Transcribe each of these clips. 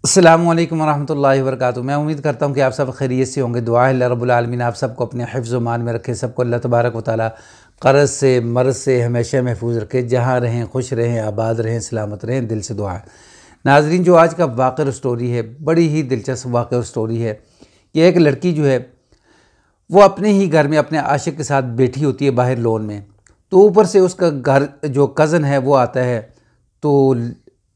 السلام علیکم ورحمۃ اللہ وبرکاتہ۔ میں امید کرتا ہوں کہ آپ سب خیریت سے ہوں گے۔ دعا ہے اللہ رب العالمین آپ سب کو اپنے حفظ و امان میں رکھے، سب کو اللہ تبارک و تعالیٰ قرض سے مرض سے ہمیشہ محفوظ رکھے، جہاں رہیں خوش رہیں، آباد رہیں، سلامت رہیں، دل سے دعا ہے۔ ناظرین، جو آج کا واقعہ اور سٹوری ہے، بڑی ہی دلچسپ واقعہ اور سٹوری ہے کہ ایک لڑکی جو ہے وہ اپنے ہی گھر میں اپنے عاشق کے ساتھ بیٹھی ہوتی ہے باہر لون میں، تو اوپر سے اس کا گھر جو کزن ہے وہ آتا ہے، تو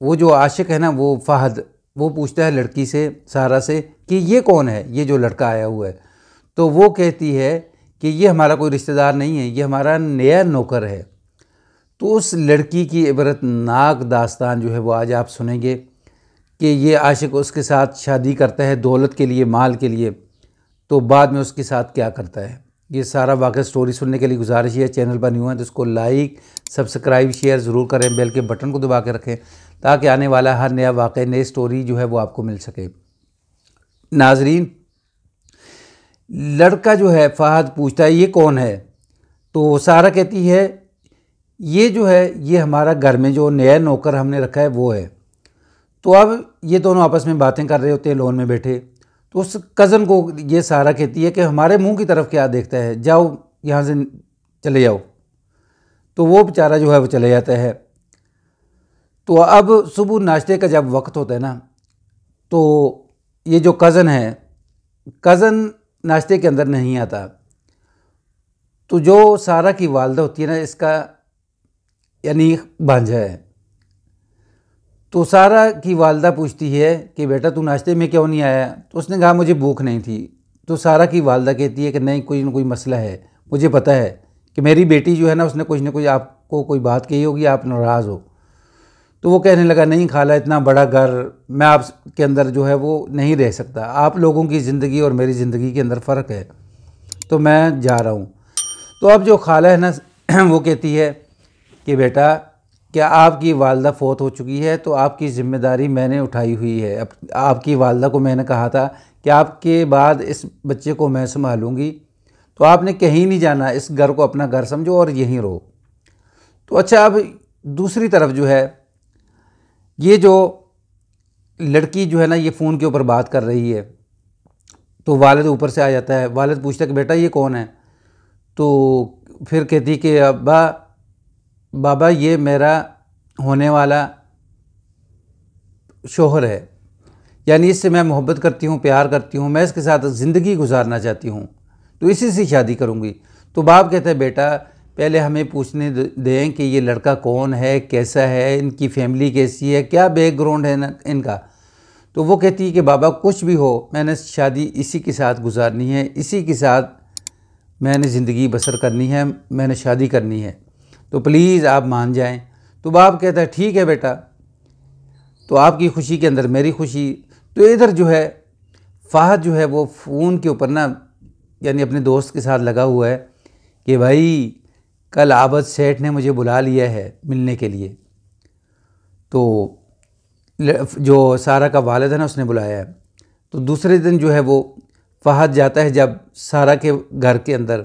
وہ جو عاشق ہے نا، وہ فہد، وہ پوچھتا ہے لڑکی سے، سارہ سے، کہ یہ کون ہے، یہ جو لڑکا آیا ہوا ہے؟ تو وہ کہتی ہے کہ یہ ہمارا کوئی رشتہ دار نہیں ہے، یہ ہمارا نیا نوکر ہے۔ تو اس لڑکی کی عبرت ناک داستان جو ہے وہ آج آپ سنیں گے کہ یہ عاشق اس کے ساتھ شادی کرتا ہے دولت کے لیے، مال کے لیے، تو بعد میں اس کے ساتھ کیا کرتا ہے۔ یہ سارا واقعہ سٹوری سننے کے لیے گزارش ہے، چینل پر نیو ہے تو اس کو لائک، سبسکرائب، شیئر ضرور کریں، بیل کے بٹن کو دبا کے رکھیں تاکہ آنے والا ہر نیا واقعہ، نئی سٹوری جو ہے وہ آپ کو مل سکے۔ ناظرین، لڑکا جو ہے فہد پوچھتا ہے یہ کون ہے؟ تو سارہ کہتی ہے یہ جو ہے یہ ہمارا گھر میں جو نیا نوکر ہم نے رکھا ہے وہ ہے۔ تو اب یہ دونوں آپس میں باتیں کر رہے ہوتے ہیں لون میں بیٹھے، تو اس کزن کو یہ سارہ کہتی ہے کہ ہمارے منہ کی طرف کیا دیکھتا ہے، جاؤ یہاں سے چلے جاؤ۔ تو وہ بیچارہ جو ہے وہ چلے جاتا ہے۔ تو اب صبح ناشتے کا جب وقت ہوتا ہے نا، تو یہ جو کزن ہے، کزن ناشتے کے اندر نہیں آتا۔ تو جو سارہ کی والدہ ہوتی ہے نا، اس کا یعنی بھانجا ہے، تو سارہ کی والدہ پوچھتی ہے کہ بیٹا تو ناشتے میں کیوں نہیں آیا؟ تو اس نے کہا مجھے بھوک نہیں تھی۔ تو سارہ کی والدہ کہتی ہے کہ نہیں، کوئی نہ کوئی مسئلہ ہے، مجھے پتہ ہے کہ میری بیٹی جو ہے نا، اس نے کچھ نہ کچھ آپ کو کوئی بات کہی ہوگی، آپ ناراض ہو۔ تو وہ کہنے لگا نہیں خالہ، اتنا بڑا گھر میں آپ کے اندر جو ہے وہ نہیں رہ سکتا، آپ لوگوں کی زندگی اور میری زندگی کے اندر فرق ہے، تو میں جا رہا ہوں۔ تو اب جو خالہ ہے نا، وہ کہتی ہے کہ بیٹا کیا آپ کی والدہ فوت ہو چکی ہے؟ تو آپ کی ذمہ داری میں نے اٹھائی ہوئی ہے۔ آپ کی والدہ کو میں نے کہا تھا کہ آپ کے بعد اس بچے کو میں سنبھالوں گی، تو آپ نے کہیں نہیں جانا، اس گھر کو اپنا گھر سمجھو اور یہیں رہو۔ تو اچھا، اب دوسری طرف جو ہے یہ جو لڑکی جو ہے نا، یہ فون کے اوپر بات کر رہی ہے، تو والد اوپر سے آ جاتا ہے۔ والد پوچھتا ہے کہ بیٹا یہ کون ہے؟ تو پھر کہتی کہ بابا یہ میرا ہونے والا شوہر ہے، یعنی اس سے میں محبت کرتی ہوں، پیار کرتی ہوں، میں اس کے ساتھ زندگی گزارنا چاہتی ہوں، تو اسی سے شادی کروں گی۔ تو باپ کہتا ہے بیٹا پہلے ہمیں پوچھنے دیں کہ یہ لڑکا کون ہے، کیسا ہے، ان کی فیملی کیسی ہے، کیا بیک گراؤنڈ ہے ان کا۔ تو وہ کہتی ہے کہ بابا کچھ بھی ہو، میں نے شادی اسی کے ساتھ گزارنی ہے، اسی کے ساتھ میں نے زندگی بسر کرنی ہے، میں نے شادی کرنی ہے، تو پلیز آپ مان جائیں۔ تو باپ کہتا ہے ٹھیک ہے بیٹا، تو آپ کی خوشی کے اندر میری خوشی۔ تو ادھر جو ہے فہد جو ہے وہ فون کے اوپر نا، یعنی اپنے دوست کے ساتھ لگا ہوا ہے کہ بھائی کل عابد سیٹھ نے مجھے بلا لیا ہے ملنے کے لیے، تو جو سارہ کا والد ہے نا اس نے بلایا ہے۔ تو دوسرے دن جو ہے وہ فہد جاتا ہے جب سارہ کے گھر کے اندر،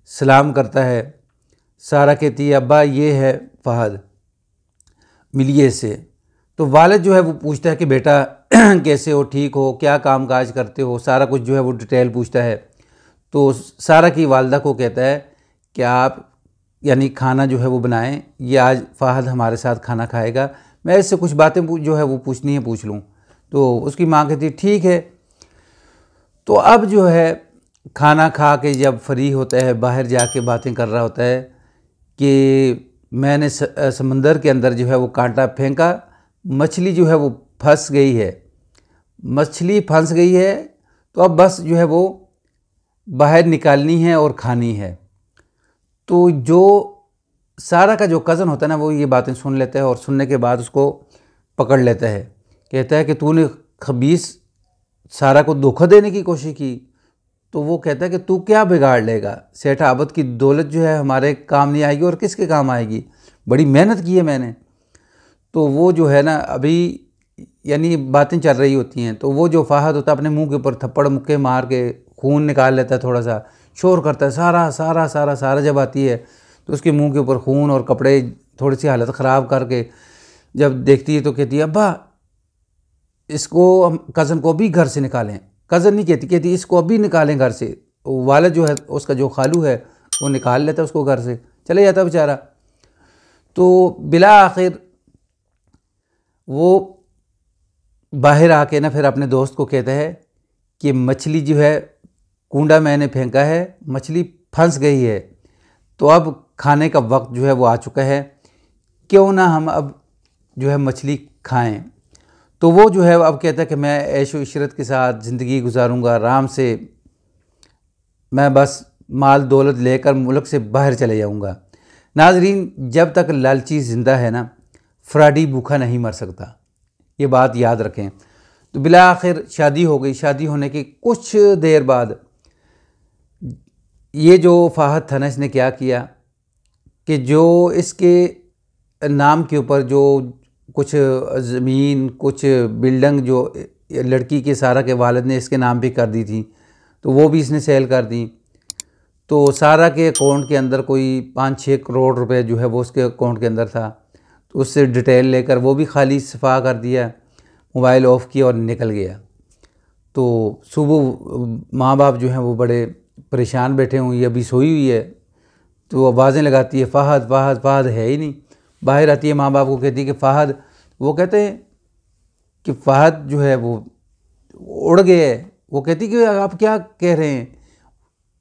سلام کرتا ہے۔ سارہ کہتی ہے ابا یہ ہے فہد، ملیے اس سے۔ تو والد جو ہے وہ پوچھتا ہے کہ بیٹا کیسے ہو، ٹھیک ہو، کیا کام کاج کرتے ہو، سارا کچھ جو ہے وہ ڈیٹیل پوچھتا ہے۔ تو سارہ کی والدہ کو کہتا ہے کہ آپ یعنی کھانا جو ہے وہ بنائیں، یہ آج فہد ہمارے ساتھ کھانا کھائے گا، میں اس سے کچھ باتیں جو ہے وہ پوچھنی ہے پوچھ لوں۔ تو اس کی ماں کہتی ہے ٹھیک ہے۔ تو اب جو ہے کھانا کھا کے جب فری ہوتا ہے، باہر جا کے باتیں کر رہا ہوتا ہے کہ میں نے سمندر کے اندر جو ہے وہ کانٹا پھینکا، مچھلی جو ہے وہ پھنس گئی ہے، مچھلی پھنس گئی ہے، تو اب بس جو ہے وہ باہر نکالنی ہے اور کھانی ہے۔ تو جو سارہ کا جو کزن ہوتا ہے نا، وہ یہ باتیں سن لیتا ہے اور سننے کے بعد اس کو پکڑ لیتا ہے، کہتا ہے کہ تو نے خبیث سارہ کو دھوکہ دینے کی کوشش کی۔ تو وہ کہتا ہے کہ تو کیا بگاڑ لے گا، سیٹھ عابد کی دولت جو ہے ہمارے کام نہیں آئے گی، اور کس کے کام آئے گی، بڑی محنت کی ہے میں نے۔ تو وہ جو ہے نا ابھی یعنی باتیں چل رہی ہوتی ہیں، تو وہ جو فہد ہوتا ہے اپنے منہ کے اوپر تھپڑ مکے مار کے خون نکال لیتا ہے، تھوڑا سا شور کرتا ہے سارہ سارہ سارہ سارہ، جب آتی ہے تو اس کے منہ کے اوپر خون اور کپڑے تھوڑی سی حالت خراب کر کے جب دیکھتی ہے تو کہتی ہے ابا اس کو ہم کزن کو بھی گھر سے نکالیں. کزن نہیں کہتی اس کو ابھی نکالیں گھر سے. والد جو ہے اس کا جو خالو ہے وہ نکال لیتا اس کو گھر سے, چلے جاتا بیچارہ. تو بالآخر وہ باہر آ کے نا پھر اپنے دوست کو کہتا ہے کہ مچھلی جو ہے کنڈا میں نے پھینکا ہے, مچھلی پھنس گئی ہے, تو اب کھانے کا وقت جو ہے وہ آ چکا ہے, کیوں نہ ہم اب جو ہے مچھلی کھائیں. تو وہ جو ہے اب کہتا ہے کہ میں عیش و عشرت کے ساتھ زندگی گزاروں گا, آرام سے میں بس مال دولت لے کر ملک سے باہر چلے جاؤں گا. ناظرین, جب تک لالچی زندہ ہے نا, فراڈی بھوکا نہیں مر سکتا, یہ بات یاد رکھیں. تو بالآخر شادی ہو گئی. شادی ہونے کے کچھ دیر بعد یہ جو فہد تھا نا, اس نے کیا کیا کہ جو اس کے نام کے اوپر جو کچھ زمین کچھ بلڈنگ جو لڑکی کے سارا کے والد نے اس کے نام پہ کر دی تھی, تو وہ بھی اس نے سیل کر دی. تو سارا کے اکاؤنٹ کے اندر کوئی 5-6 کروڑ روپے جو ہے وہ اس کے اکاؤنٹ کے اندر تھا. تو اس سے ڈیٹیل لے کر وہ بھی خالی صفا کر دیا, موبائل آف کیا اور نکل گیا. تو صبح ماں باپ جو ہیں وہ بڑے پریشان بیٹھے ہوئے, یہ ابھی سوئی ہوئی ہے, تو آوازیں لگاتی ہے فہد فہد فہد, ہے ہی نہیں. باہر آتی ہے, ماں باپ کو کہتی ہے کہ فہد, وہ کہتے ہیں کہ فہد جو ہے وہ اڑ گئے ہے. وہ کہتی کہ آپ کیا کہہ رہے ہیں,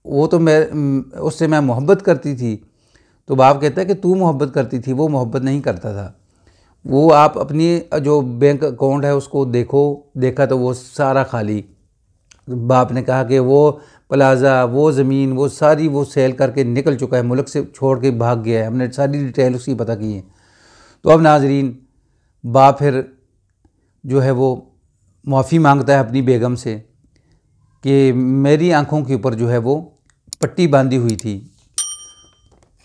وہ تو اس سے میں محبت کرتی تھی. تو باپ کہتا ہے کہ تو محبت کرتی تھی, وہ محبت نہیں کرتا تھا. وہ آپ اپنی جو بینک اکاؤنٹ ہے اس کو دیکھا تو وہ سارا خالی. باپ نے کہا کہ وہ پلازا, وہ زمین, وہ ساری وہ سیل کر کے نکل چکا ہے, ملک سے چھوڑ کے بھاگ گیا ہے. ہم نے ساری ڈیٹیل اس کی پتہ کی ہے. تو اب ناظرین, باپ پھر جو ہے وہ معافی مانگتا ہے اپنی بیگم سے کہ میری آنکھوں کے اوپر جو ہے وہ پٹی باندھی ہوئی تھی.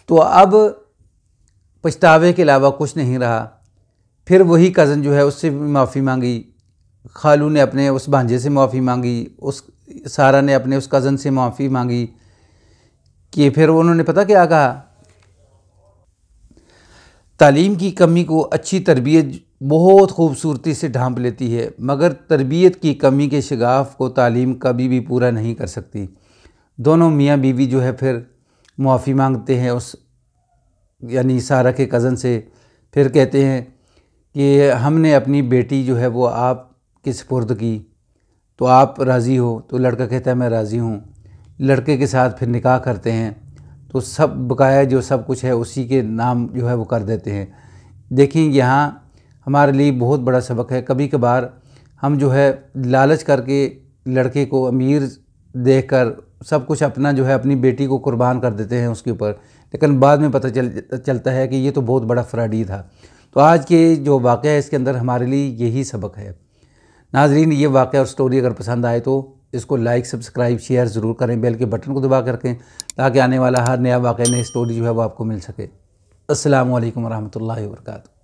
تو اب پچھتاوے کے علاوہ کچھ نہیں رہا. پھر وہی کزن جو ہے اس سے بھی معافی مانگی, خالو نے اپنے اس بھانجے سے معافی مانگی, اس سارا نے اپنے اس کزن سے معافی مانگی. کہ پھر انہوں نے پتہ کیا کہا, تعلیم کی کمی کو اچھی تربیت بہت خوبصورتی سے ڈھانپ لیتی ہے, مگر تربیت کی کمی کے شگاف کو تعلیم کبھی بھی پورا نہیں کر سکتی. دونوں میاں بیوی جو ہے پھر معافی مانگتے ہیں اس یعنی سارا کے کزن سے. پھر کہتے ہیں کہ ہم نے اپنی بیٹی جو ہے وہ آپ کے سپرد کی, تو آپ راضی ہو؟ تو لڑکا کہتا ہے میں راضی ہوں. لڑکے کے ساتھ پھر نکاح کرتے ہیں, تو سب بقایا جو سب کچھ ہے اسی کے نام جو ہے وہ کر دیتے ہیں. دیکھیں یہاں ہمارے لیے بہت بڑا سبق ہے. کبھی کبھار ہم جو ہے لالچ کر کے لڑکے کو امیر دیکھ کر سب کچھ اپنا جو ہے اپنی بیٹی کو قربان کر دیتے ہیں اس کے اوپر, لیکن بعد میں پتہ چلتا ہے کہ یہ تو بہت بڑا فراڈی تھا. تو آج کے جو واقعہ ہے اس کے اندر ہمارے لیے یہی سبق ہے. ناظرین, یہ واقعہ اور سٹوری اگر پسند آئے تو اس کو لائک سبسکرائب شیئر ضرور کریں, بیل کے بٹن کو دبا کر رکھیں تاکہ آنے والا ہر نیا واقعہ نئی سٹوری جو ہے وہ آپ کو مل سکے. السلام علیکم ورحمۃ اللہ وبرکاتہ.